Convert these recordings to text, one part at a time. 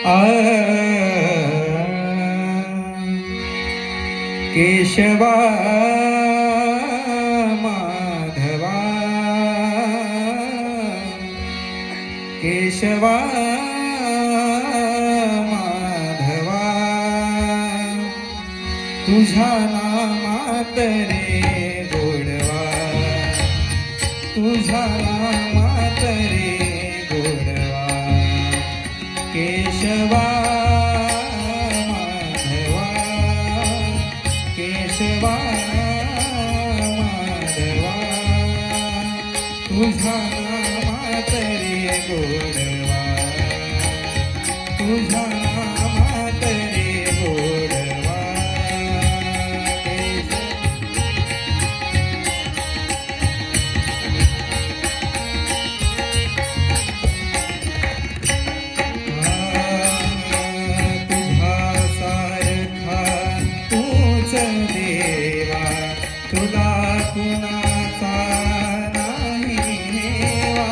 आ केशवा माधवा केशवा माधवा तुझ्या नामात रे गोडवा तुझ्या नामात रे गोडवा केशवा माधवा केशवा माधवा तुझ्या नामात रे गोडवा तुझ्या नामात रे गोडवा देवा तुला कुणाचा नाही हेवा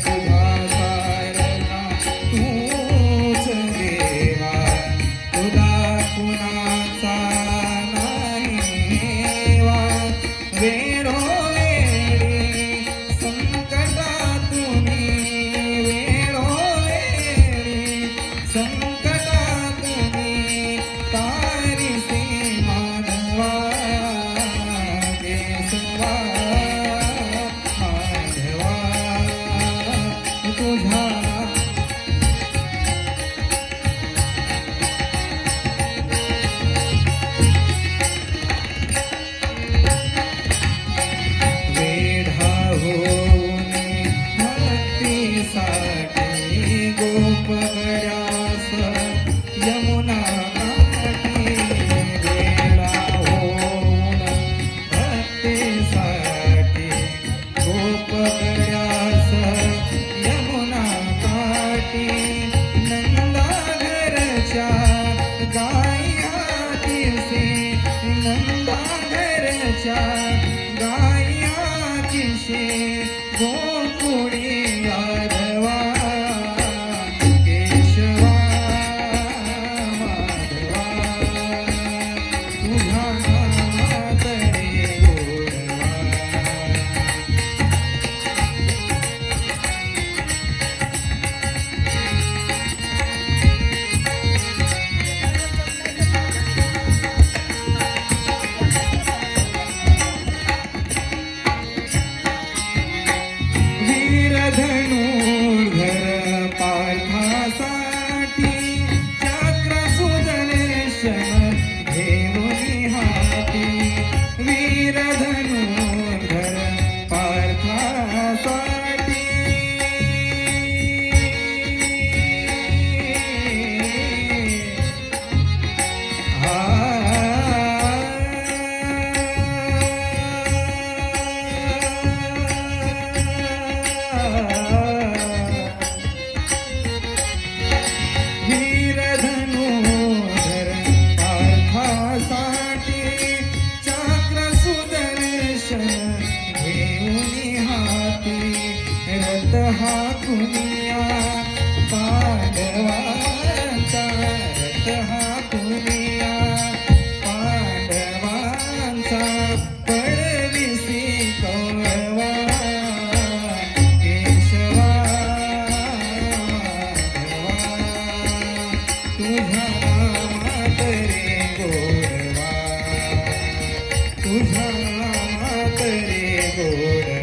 तुझा सारखा तूच देवा तुला कुणाचा नाही हेवा वेळोवेळी संकटातून वेळोवेळी संकटातून तारिसे गोपगड्यास यमुना काठी वेळा होऊन भक्तीसाठी गोपगड्यास यमुना काठी नंदाघरच्या गायातीसे नंदाघरच्या गायातीसे गोकुळी यादवा धनुर्धर पार्थासाठी चक्र सुदर्शन घेऊन हाती वीर धनुर्धर पार्थासाठी हा कुनिया पांडवांचा रथ हा कुनिया पांडवांचा पडविसी कौरवा केशवा माधवा तुझ्या नामात रे गोडवा तुझ्या नामात रे गोडवा